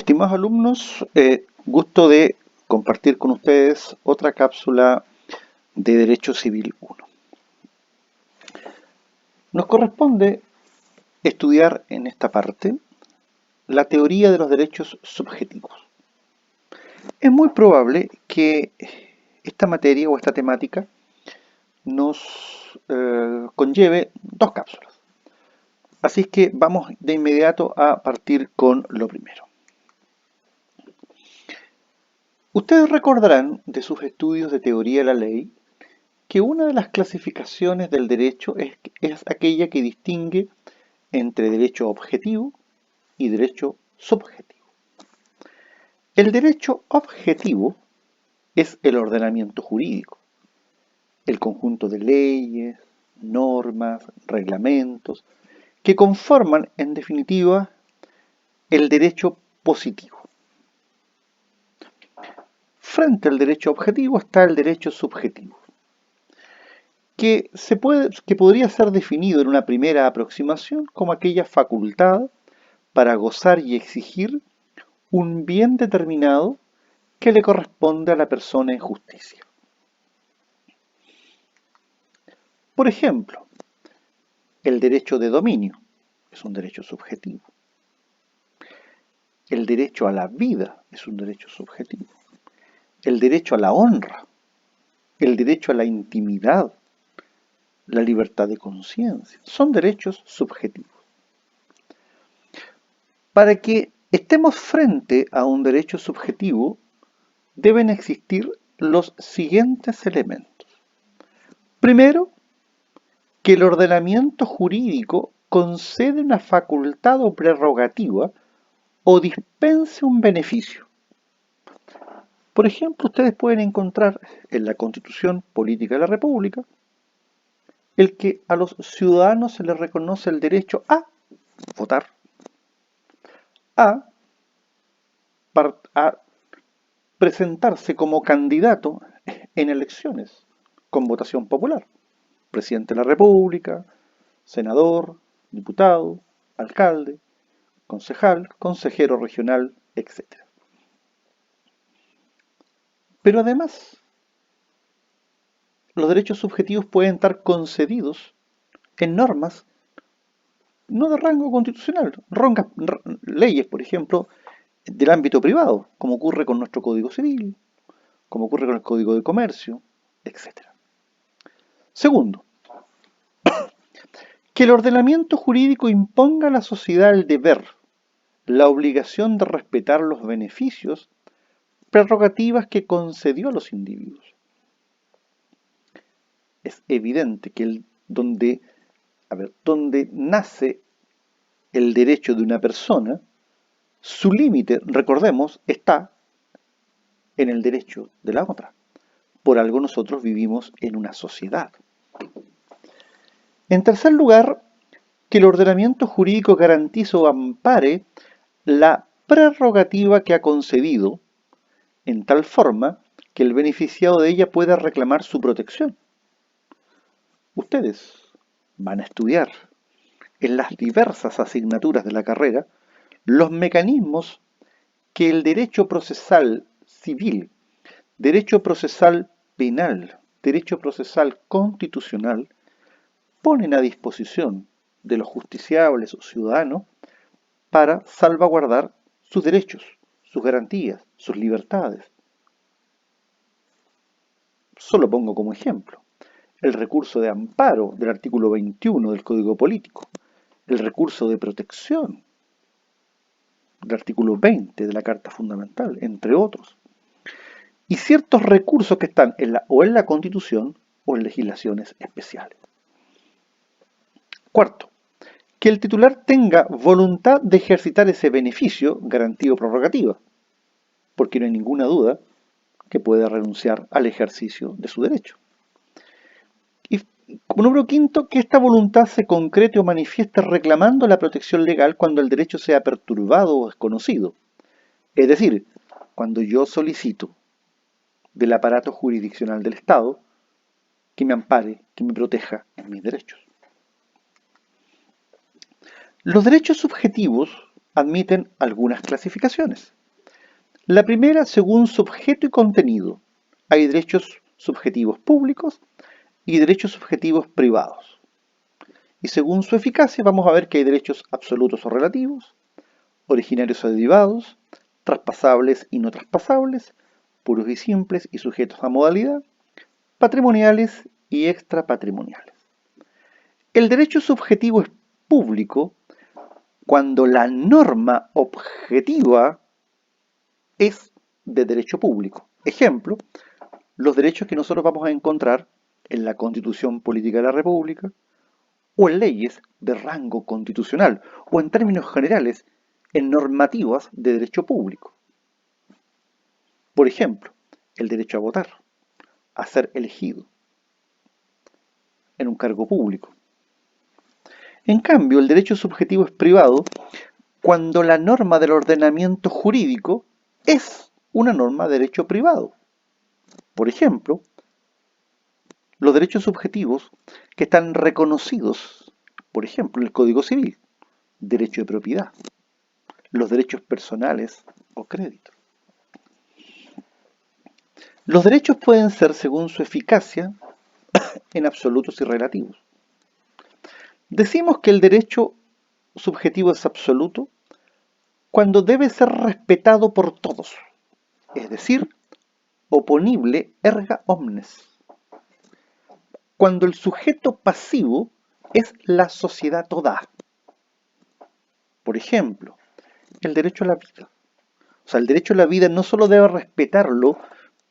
Estimados alumnos, gusto de compartir con ustedes otra cápsula de Derecho Civil 1. Nos corresponde estudiar en esta parte la teoría de los derechos subjetivos. Es muy probable que esta materia o esta temática nos conlleve dos cápsulas. Así que vamos de inmediato a partir con lo primero. Ustedes recordarán de sus estudios de teoría de la ley que una de las clasificaciones del derecho es aquella que distingue entre derecho objetivo y derecho subjetivo. El derecho objetivo es el ordenamiento jurídico, el conjunto de leyes, normas, reglamentos, que conforman, en definitiva, el derecho positivo. Frente al derecho objetivo está el derecho subjetivo, que podría ser definido en una primera aproximación como aquella facultad para gozar y exigir un bien determinado que le corresponde a la persona en justicia. Por ejemplo, el derecho de dominio es un derecho subjetivo. El derecho a la vida es un derecho subjetivo. El derecho a la honra, el derecho a la intimidad, la libertad de conciencia, son derechos subjetivos. Para que estemos frente a un derecho subjetivo, deben existir los siguientes elementos. Primero, que el ordenamiento jurídico concede una facultad o prerrogativa o dispense un beneficio. Por ejemplo, ustedes pueden encontrar en la Constitución Política de la República el que a los ciudadanos se les reconoce el derecho a votar, a presentarse como candidato en elecciones con votación popular. Presidente de la República, senador, diputado, alcalde, concejal, consejero regional, etc. Pero además, los derechos subjetivos pueden estar concedidos en normas no de rango constitucional, leyes, por ejemplo, del ámbito privado, como ocurre con nuestro Código Civil, como ocurre con el Código de Comercio, etc. Segundo, que el ordenamiento jurídico imponga a la sociedad el deber, la obligación de respetar los beneficios, prerrogativas que concedió a los individuos. Es evidente que donde nace el derecho de una persona, su límite, recordemos, está en el derecho de la otra. Por algo nosotros vivimos en una sociedad. En tercer lugar, que el ordenamiento jurídico garantice o ampare la prerrogativa que ha concedido, en tal forma que el beneficiado de ella pueda reclamar su protección. Ustedes van a estudiar en las diversas asignaturas de la carrera los mecanismos que el derecho procesal civil, derecho procesal penal, derecho procesal constitucional ponen a disposición de los justiciables o ciudadanos para salvaguardar sus derechos, sus garantías, sus libertades. Solo pongo como ejemplo el recurso de amparo del artículo 21 del Código Político, el recurso de protección del artículo 20 de la Carta Fundamental, entre otros, y ciertos recursos que están en la Constitución o en legislaciones especiales. Cuarto, que el titular tenga voluntad de ejercitar ese beneficio, garantía o prerrogativa, porque no hay ninguna duda que pueda renunciar al ejercicio de su derecho. Y como número quinto, que esta voluntad se concrete o manifieste reclamando la protección legal cuando el derecho sea perturbado o desconocido. Es decir, cuando yo solicito del aparato jurisdiccional del Estado que me ampare, que me proteja en mis derechos. Los derechos subjetivos admiten algunas clasificaciones. La primera, según su objeto y contenido. Hay derechos subjetivos públicos y derechos subjetivos privados. Y según su eficacia vamos a ver que hay derechos absolutos o relativos, originarios o derivados, traspasables y no traspasables, puros y simples y sujetos a modalidad, patrimoniales y extrapatrimoniales. El derecho subjetivo es público cuando la norma objetiva es de derecho público. Ejemplo, los derechos que nosotros vamos a encontrar en la Constitución Política de la República o en leyes de rango constitucional o en términos generales en normativas de derecho público. Por ejemplo, el derecho a votar, a ser elegido en un cargo público. En cambio, el derecho subjetivo es privado cuando la norma del ordenamiento jurídico es una norma de derecho privado. Por ejemplo, los derechos subjetivos que están reconocidos, por ejemplo, en el Código Civil, derecho de propiedad, los derechos personales o crédito. Los derechos pueden ser, según su eficacia, en absolutos y relativos. Decimos que el derecho subjetivo es absoluto cuando debe ser respetado por todos, es decir, oponible erga omnes. Cuando el sujeto pasivo es la sociedad toda. Por ejemplo, el derecho a la vida. O sea, el derecho a la vida no solo debe respetarlo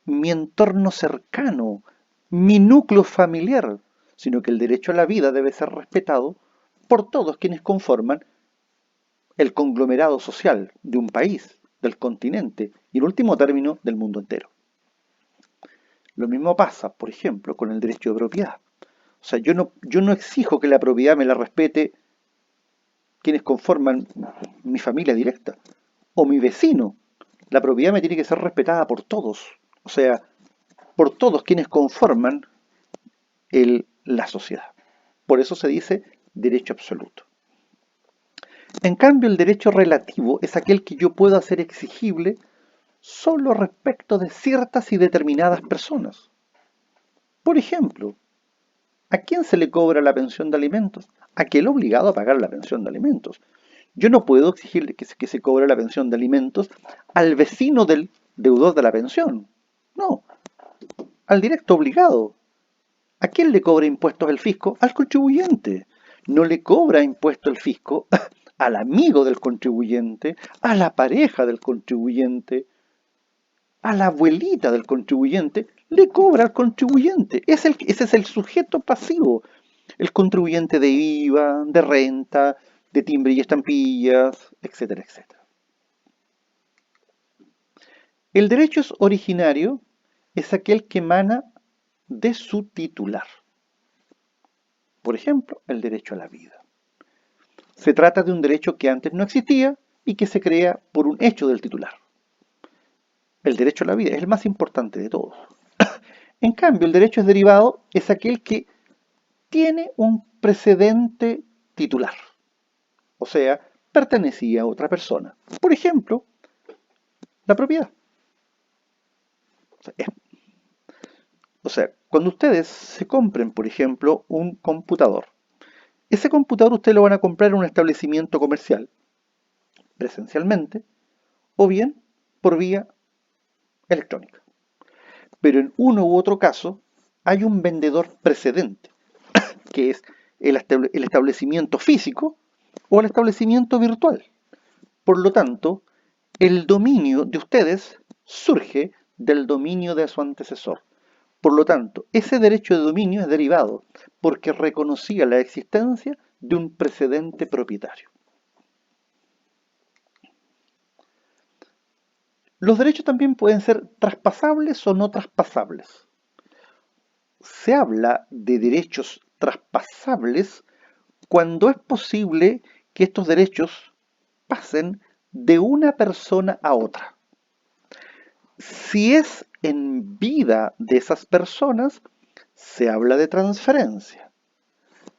mi entorno cercano, mi núcleo familiar, sino que el derecho a la vida debe ser respetado por todos quienes conforman el conglomerado social de un país, del continente y en último término del mundo entero. Lo mismo pasa, por ejemplo, con el derecho de propiedad. O sea, yo no exijo que la propiedad me la respete quienes conforman mi familia directa o mi vecino. La propiedad me tiene que ser respetada por todos, o sea, por todos quienes conforman la sociedad. Por eso se dice derecho absoluto. En cambio, el derecho relativo es aquel que yo puedo hacer exigible solo respecto de ciertas y determinadas personas. Por ejemplo, ¿a quién se le cobra la pensión de alimentos? A aquel obligado a pagar la pensión de alimentos. Yo no puedo exigir que se cobre la pensión de alimentos al vecino del deudor de la pensión. No, al directo obligado. ¿A quién le cobra impuestos el fisco? Al contribuyente. No le cobra impuestos el fisco al amigo del contribuyente, a la pareja del contribuyente, a la abuelita del contribuyente, le cobra al contribuyente. Ese es el sujeto pasivo. El contribuyente de IVA, de renta, de timbre y estampillas, etcétera, etcétera. El derecho originario es aquel que emana de su titular. Por ejemplo, el derecho a la vida. Se trata de un derecho que antes no existía y que se crea por un hecho del titular. El derecho a la vida es el más importante de todos. En cambio, el derecho derivado es aquel que tiene un precedente titular. O sea, pertenecía a otra persona. Por ejemplo, la propiedad. O sea, cuando ustedes se compren, por ejemplo, un computador, ese computador ustedes lo van a comprar en un establecimiento comercial, presencialmente, o bien por vía electrónica. Pero en uno u otro caso, hay un vendedor precedente, que es el establecimiento físico o el establecimiento virtual. Por lo tanto, el dominio de ustedes surge del dominio de su antecesor. Por lo tanto, ese derecho de dominio es derivado porque reconocía la existencia de un precedente propietario. Los derechos también pueden ser traspasables o no traspasables. Se habla de derechos traspasables cuando es posible que estos derechos pasen de una persona a otra. Si es en vida de esas personas, se habla de transferencia.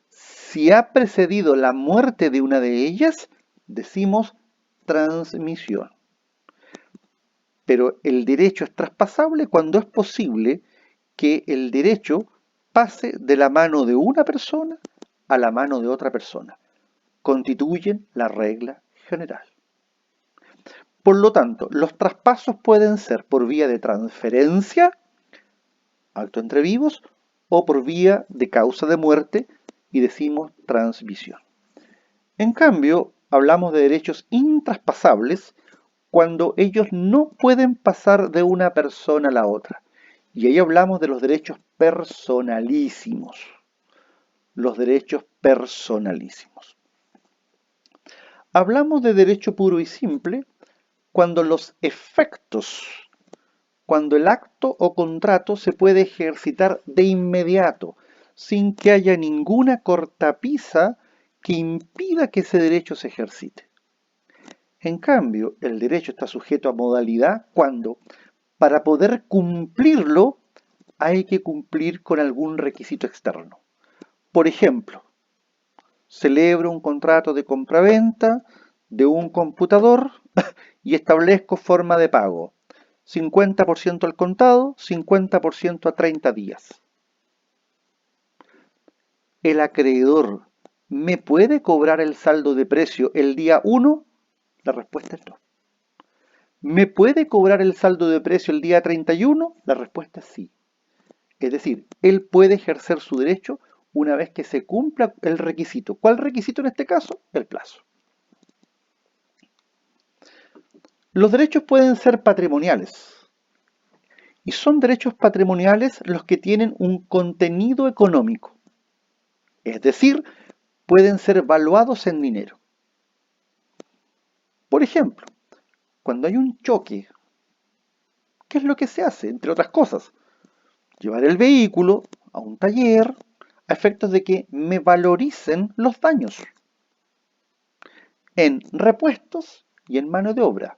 Si ha precedido la muerte de una de ellas, decimos transmisión. Pero el derecho es traspasable cuando es posible que el derecho pase de la mano de una persona a la mano de otra persona. Constituyen la regla general. Por lo tanto, los traspasos pueden ser por vía de transferencia, acto entre vivos, o por vía de causa de muerte, y decimos transmisión. En cambio, hablamos de derechos intraspasables cuando ellos no pueden pasar de una persona a la otra. Y ahí hablamos de los derechos personalísimos. Los derechos personalísimos. Hablamos de derecho puro y simple cuando los efectos, cuando el acto o contrato se puede ejercitar de inmediato, sin que haya ninguna cortapisa que impida que ese derecho se ejercite. En cambio, el derecho está sujeto a modalidad cuando, para poder cumplirlo, hay que cumplir con algún requisito externo. Por ejemplo, celebro un contrato de compraventa de un computador y establezco forma de pago. 50% al contado, 50% a 30 días. ¿El acreedor me puede cobrar el saldo de precio el día 1? La respuesta es no. ¿Me puede cobrar el saldo de precio el día 31? La respuesta es sí. Es decir, él puede ejercer su derecho una vez que se cumpla el requisito. ¿Cuál requisito en este caso? El plazo. Los derechos pueden ser patrimoniales. Y son derechos patrimoniales los que tienen un contenido económico. Es decir, pueden ser valuados en dinero. Por ejemplo, cuando hay un choque, ¿qué es lo que se hace? Entre otras cosas, llevar el vehículo a un taller a efectos de que me valoricen los daños en repuestos y en mano de obra.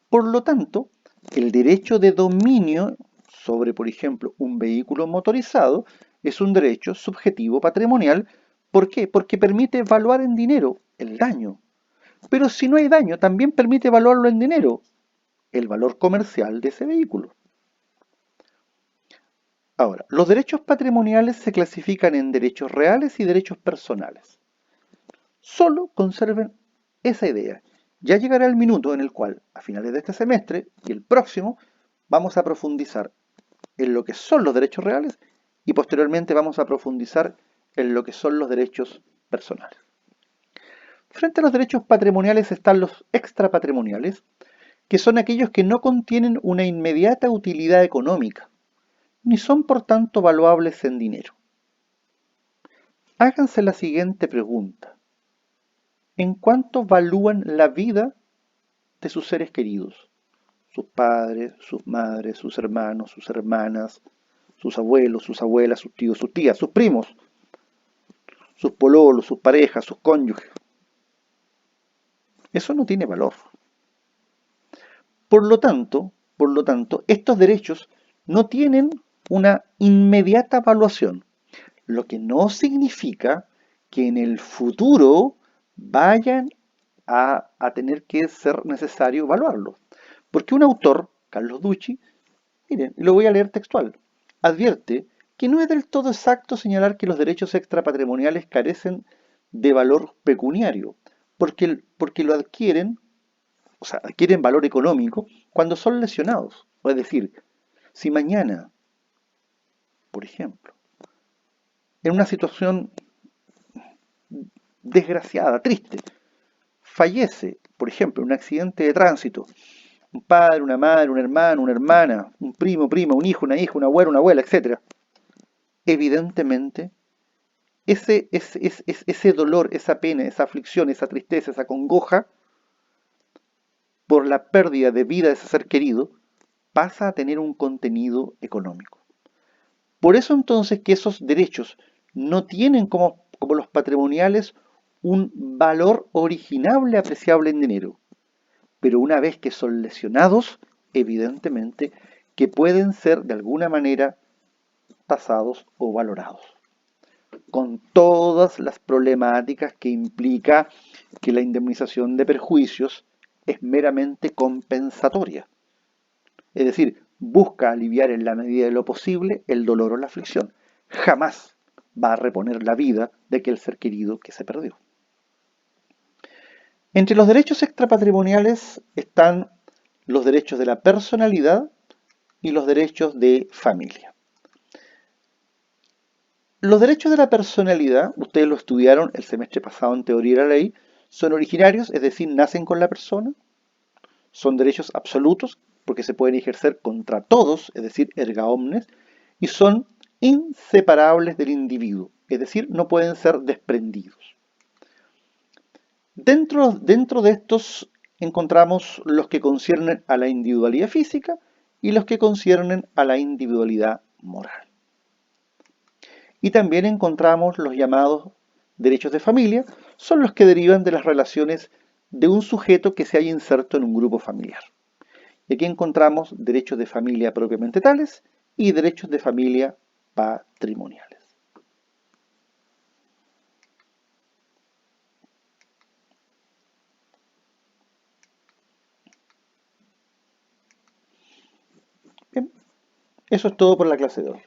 Por lo tanto, el derecho de dominio sobre, por ejemplo, un vehículo motorizado es un derecho subjetivo patrimonial. ¿Por qué? Porque permite evaluar en dinero el daño. Pero si no hay daño, también permite evaluarlo en dinero, el valor comercial de ese vehículo. Ahora, los derechos patrimoniales se clasifican en derechos reales y derechos personales. Solo conserven esa idea. Ya llegará el minuto en el cual, a finales de este semestre y el próximo, vamos a profundizar en lo que son los derechos reales y posteriormente vamos a profundizar en lo que son los derechos personales. Frente a los derechos patrimoniales están los extrapatrimoniales, que son aquellos que no contienen una inmediata utilidad económica, ni son por tanto valuables en dinero. Háganse la siguiente pregunta. ¿En cuánto valúan la vida de sus seres queridos? Sus padres, sus madres, sus hermanos, sus hermanas, sus abuelos, sus abuelas, sus tíos, sus tías, sus primos, sus pololos, sus parejas, sus cónyuges. Eso no tiene valor. Por lo tanto, estos derechos no tienen una inmediata evaluación, lo que no significa que en el futuro vayan a tener que ser necesario evaluarlos. Porque un autor, Carlos Ducci, miren, lo voy a leer textual, advierte que no es del todo exacto señalar que los derechos extrapatrimoniales carecen de valor pecuniario, porque lo adquieren, o sea, adquieren valor económico cuando son lesionados. Es decir, si mañana, por ejemplo, en una situación desgraciada, triste, fallece, por ejemplo, en un accidente de tránsito, un padre, una madre, un hermano, una hermana, un primo, prima, un hijo, una hija, un abuelo, una abuela, etc. Evidentemente, ese dolor, esa pena, esa aflicción, esa tristeza, esa congoja por la pérdida de vida de ese ser querido, pasa a tener un contenido económico. Por eso entonces que esos derechos no tienen como los patrimoniales un valor originable apreciable en dinero, pero una vez que son lesionados, evidentemente que pueden ser de alguna manera tasados o valorados, con todas las problemáticas que implica que la indemnización de perjuicios es meramente compensatoria. Es decir, busca aliviar en la medida de lo posible el dolor o la aflicción. Jamás va a reponer la vida de aquel ser querido que se perdió. Entre los derechos extrapatrimoniales están los derechos de la personalidad y los derechos de familia. Los derechos de la personalidad, ustedes lo estudiaron el semestre pasado en Teoría de la Ley, son originarios, es decir, nacen con la persona, son derechos absolutos porque se pueden ejercer contra todos, es decir, erga omnes, y son inseparables del individuo, es decir, no pueden ser desprendidos. Dentro de estos encontramos los que conciernen a la individualidad física y los que conciernen a la individualidad moral. Y también encontramos los llamados derechos de familia, son los que derivan de las relaciones de un sujeto que se haya inserto en un grupo familiar. Y aquí encontramos derechos de familia propiamente tales y derechos de familia patrimoniales. Bien, eso es todo por la clase de hoy.